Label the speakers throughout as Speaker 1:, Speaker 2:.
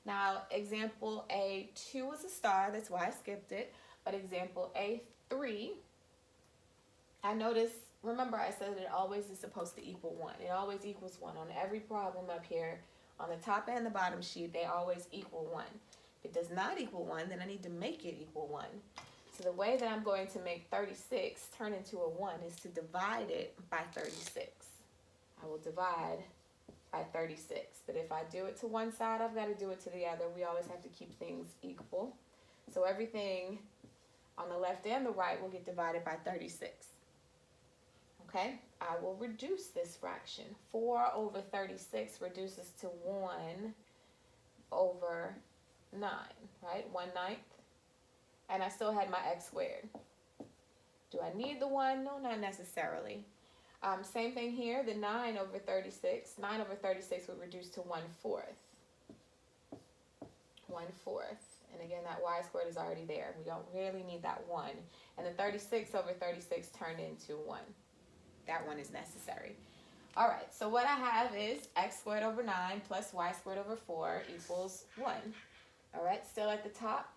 Speaker 1: Now, example A2 was a star, that's why I skipped it. But example A3, I noticed, remember I said it always is supposed to equal 1. It always equals 1. On every problem up here, on the top and the bottom sheet, they always equal 1. If it does not equal 1, then I need to make it equal 1. So the way that I'm going to make 36 turn into a 1 is to divide it by 36. I will divide by 36. But if I do it to one side, I've got to do it to the other. We always have to keep things equal. So everything on the left and the right will get divided by 36. Okay, I will reduce this fraction. 4 over 36 reduces to 1 over 9, right? 1/9. And I still had my x squared. Do I need the 1? No, not necessarily. Same thing here, the 9 over 36. 9 over 36 would reduce to 1/4. 1/4. And again, that y squared is already there. We don't really need that 1. And the 36 over 36 turned into 1. That one is necessary. All right, so what I have is x squared over 9 plus y squared over 4 equals 1. All right, still at the top.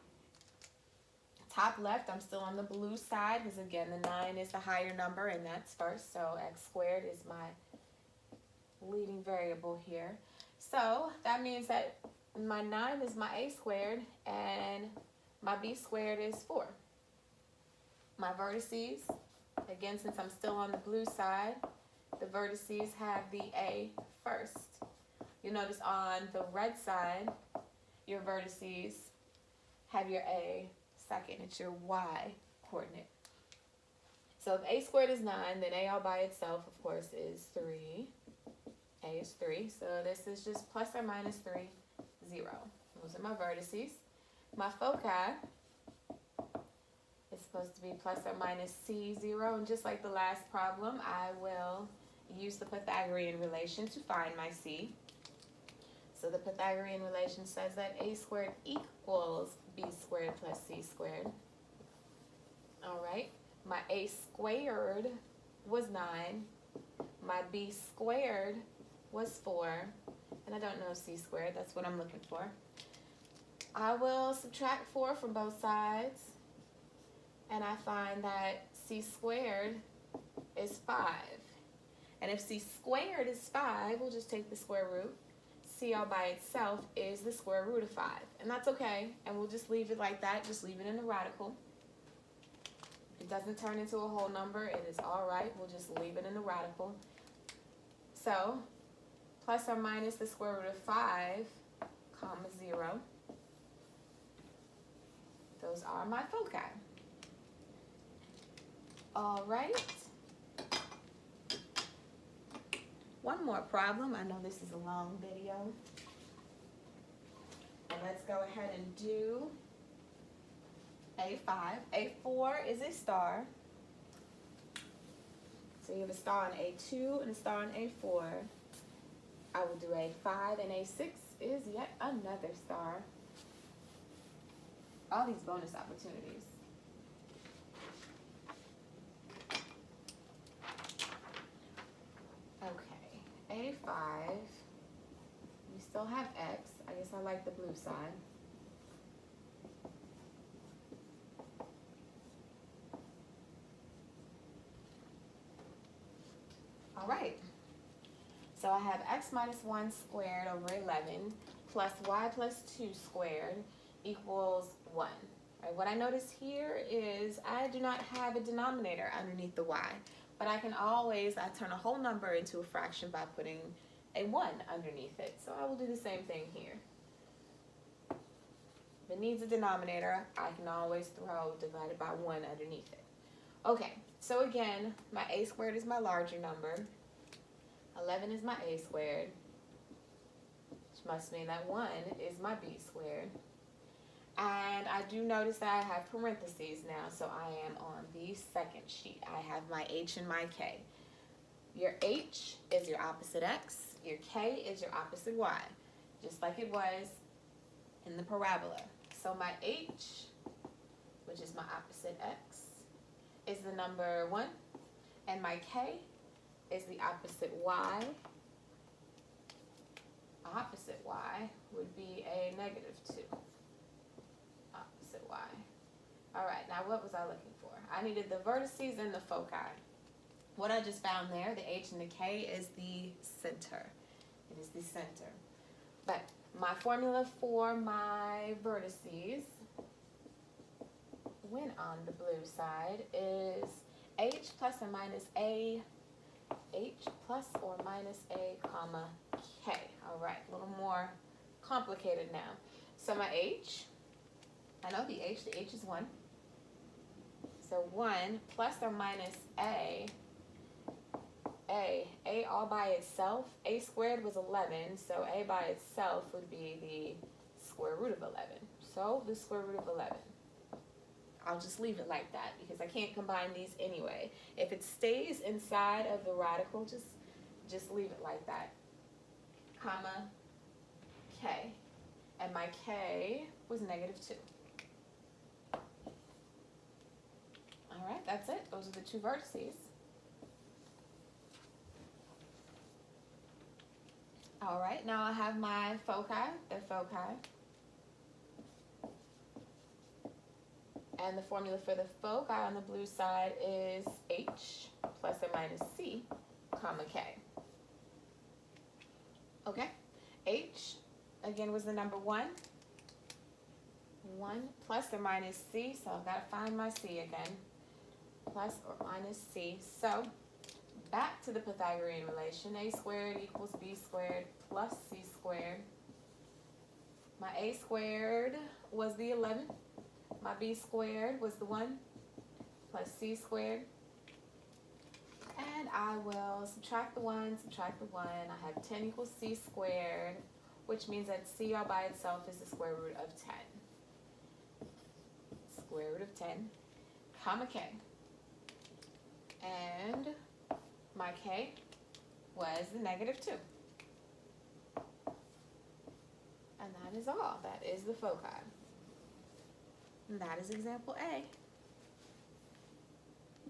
Speaker 1: Top left, I'm still on the blue side because, again, the 9 is the higher number, and that's first. So x squared is my leading variable here. So that means that my 9 is my a squared, and my b squared is 4. My vertices, again, since I'm still on the blue side, the vertices have the a first. You notice on the red side, your vertices have your a second. It's your y coordinate. So if a squared is 9, then a all by itself, of course, is 3. A is 3. So this is just plus or minus 3, 0. Those are my vertices. My foci is supposed to be plus or minus c, 0. And just like the last problem, I will use the Pythagorean relation to find my c. So the Pythagorean relation says that a squared equals b squared plus c squared. All right, my a squared was 9. My b squared was 4. And I don't know c squared, that's what I'm looking for. I will subtract 4 from both sides. And I find that c squared is 5. And if c squared is 5, we'll just take the square root. C all by itself is the square root of 5. And that's okay. And we'll just leave it like that. Just leave it in the radical. It doesn't turn into a whole number. It is all right. We'll just leave it in the radical. So, plus or minus the square root of 5, comma 0. Those are my foci. All right. One more problem. I know this is a long video. And let's go ahead and do A5. A4 is a star. So you have a star on A2 and a star on A4. I will do A5, and A6 is yet another star. All these bonus opportunities. A5, we still have x. I guess I like the blue side. All right. So I have x minus 1 squared over 11 plus y plus 2 squared equals 1. Right, what I notice here is I do not have a denominator underneath the y. But I can always, I turn a whole number into a fraction by putting a 1 underneath it. So I will do the same thing here. If it needs a denominator, I can always throw divided by 1 underneath it. Okay, so again, my a squared is my larger number. 11 is my a squared, which must mean that 1 is my b squared. And I do notice that I have parentheses now, so I am on the second sheet. I have my h and my k. Your h is your opposite x. Your k is your opposite y, just like it was in the parabola. So my h, which is my opposite x, is the number 1, and my k is the opposite y. Opposite y would be a negative 2. Opposite y. All right, now what was I looking for? I needed the vertices and the foci. What I just found there, the h and the k, is the center. It is the center. But my formula for my vertices, when on the blue side, is h plus or minus a, h plus or minus a, comma, k. All right, a little more complicated now. So my h, I know the h is 1. So 1 plus or minus a all by itself, a squared was 11, so a by itself would be the square root of 11. So the square root of 11. I'll just leave it like that because I can't combine these anyway. If it stays inside of the radical, just leave it like that. Comma, k. And my k was negative 2. All right, that's it. Those are the two vertices. All right, now I have my foci, the foci. And the formula for the foci on the blue side is h plus or minus c, comma, k. Okay, h, again, was the number 1. 1 plus or minus c, so I've got to find my c again. Plus or minus c. So back to the Pythagorean relation. A squared equals b squared plus c squared. My a squared was the 11. My b squared was the 1 plus c squared. And I will subtract the 1, subtract the 1. I have 10 equals c squared, which means that c all by itself is the square root of 10. Square root of 10, comma, k. And my k was the negative 2. And that is all. That is the foci. And that is example A.